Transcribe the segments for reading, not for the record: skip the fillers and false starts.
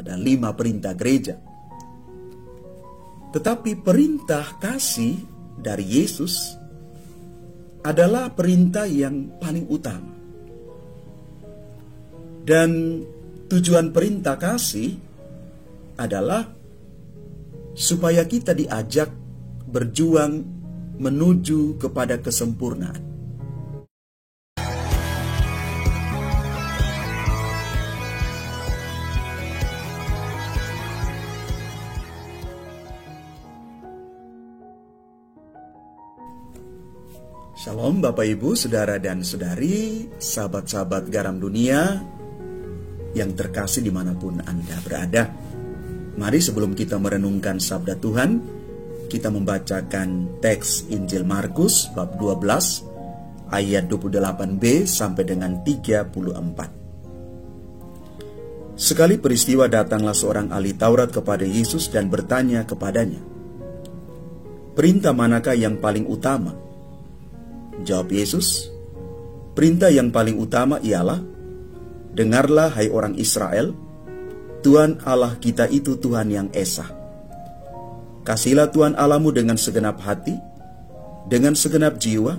ada 5 perintah gereja. Tetapi perintah kasih dari Yesus adalah perintah yang paling utama. Dan tujuan perintah kasih adalah supaya kita diajak berjuang menuju kepada kesempurnaan. Shalom Bapak Ibu, Saudara dan Saudari, sahabat-sahabat Garam Dunia yang terkasih dimanapun Anda berada. Mari sebelum kita merenungkan sabda Tuhan, kita membacakan teks Injil Markus bab 12 ayat 28b sampai dengan 34. Sekali peristiwa datanglah seorang ahli Taurat kepada Yesus dan bertanya kepadanya, "Perintah manakah yang paling utama?" Jawab Yesus, "Perintah yang paling utama ialah, dengarlah hai orang Israel, Tuhan Allah kita itu Tuhan yang esa. Kasihilah Tuhan Allahmu dengan segenap hati, dengan segenap jiwa,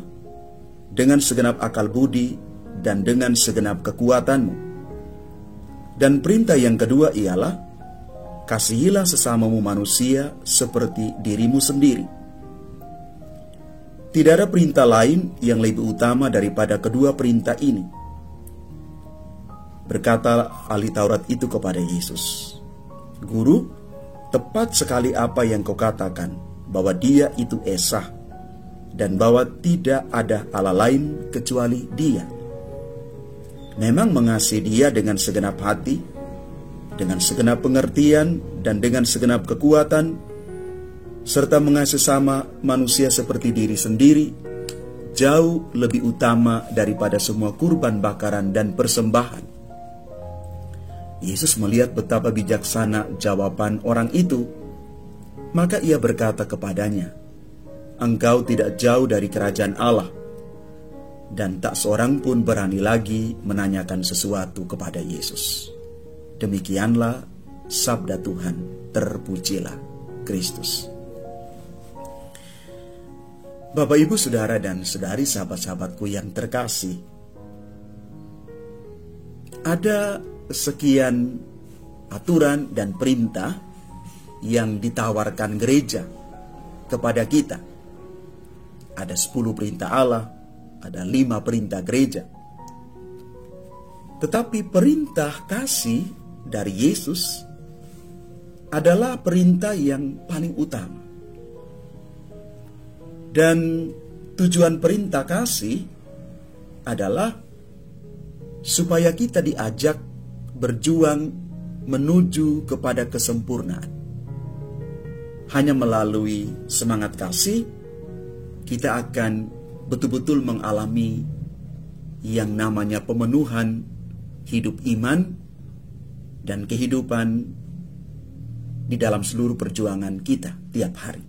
dengan segenap akal budi, dan dengan segenap kekuatanmu. Dan perintah yang kedua ialah, kasihilah sesamamu manusia seperti dirimu sendiri. Tidak ada perintah lain yang lebih utama daripada kedua perintah ini." Berkata ahli Taurat itu kepada Yesus, "Guru, tepat sekali apa yang kau katakan, bahwa Dia itu esa, dan bahwa tidak ada Allah lain kecuali Dia. Memang mengasihi Dia dengan segenap hati, dengan segenap pengertian, dan dengan segenap kekuatan, serta mengasihi sama manusia seperti diri sendiri, jauh lebih utama daripada semua kurban bakaran dan persembahan." Yesus melihat betapa bijaksana jawaban orang itu, maka ia berkata kepadanya, "Engkau tidak jauh dari kerajaan Allah." Dan tak seorang pun berani lagi menanyakan sesuatu kepada Yesus. Demikianlah sabda Tuhan, terpujilah Kristus. Bapak, Ibu, Saudara dan Saudari, sahabat-sahabatku yang terkasih, ada sekian aturan dan perintah yang ditawarkan gereja kepada kita. Ada 10 perintah Allah, ada 5 perintah gereja. Tetapi perintah kasih dari Yesus adalah perintah yang paling utama. Dan tujuan perintah kasih adalah supaya kita diajak berjuang menuju kepada kesempurnaan. Hanya melalui semangat kasih, kita akan betul-betul mengalami yang namanya pemenuhan hidup iman dan kehidupan di dalam seluruh perjuangan kita tiap hari.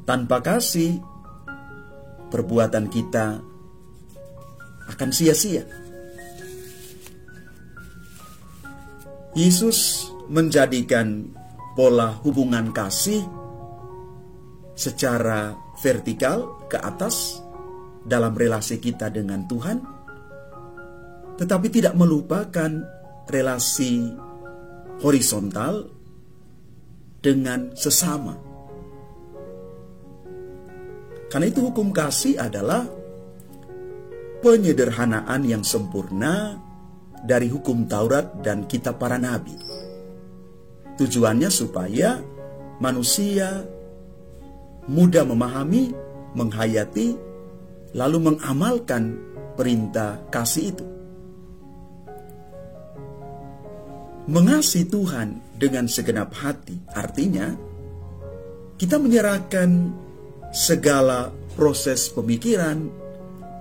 Tanpa kasih, perbuatan kita akan sia-sia. Yesus menjadikan pola hubungan kasih secara vertikal ke atas dalam relasi kita dengan Tuhan, tetapi tidak melupakan relasi horizontal dengan sesama. Karena itu hukum kasih adalah penyederhanaan yang sempurna dari hukum Taurat dan kitab para nabi. Tujuannya supaya manusia mudah memahami, menghayati, lalu mengamalkan perintah kasih itu. Mengasihi Tuhan dengan segenap hati artinya kita menyerahkan segala proses pemikiran,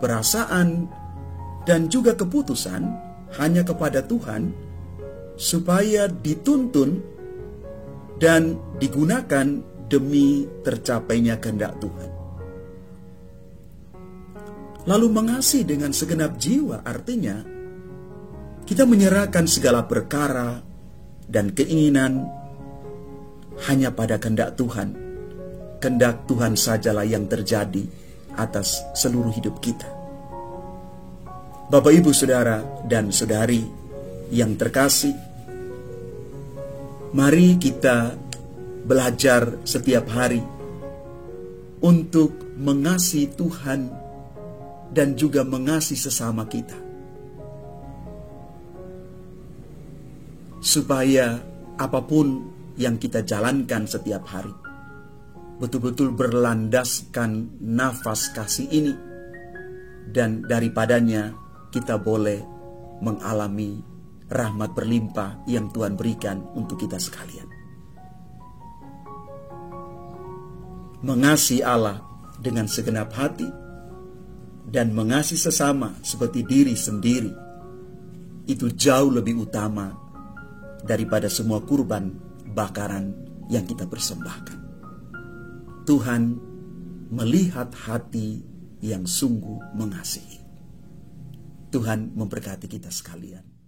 perasaan, dan juga keputusan hanya kepada Tuhan, supaya dituntun dan digunakan demi tercapainya kehendak Tuhan. Lalu mengasihi dengan segenap jiwa artinya Kita menyerahkan segala perkara dan keinginan hanya pada kehendak Tuhan. Kehendak Tuhan sajalah yang terjadi atas seluruh hidup kita. Bapak, Ibu, Saudara, dan Saudari yang terkasih, mari kita belajar setiap hari untuk mengasihi Tuhan dan juga mengasihi sesama kita, supaya apapun yang kita jalankan setiap hari betul-betul berlandaskan nafas kasih ini, dan daripadanya kita boleh mengalami rahmat berlimpah yang Tuhan berikan untuk kita sekalian. Mengasihi Allah dengan segenap hati dan mengasihi sesama seperti diri sendiri, itu jauh lebih utama daripada semua kurban bakaran yang kita persembahkan. Tuhan melihat hati yang sungguh mengasihi. Tuhan memberkati kita sekalian.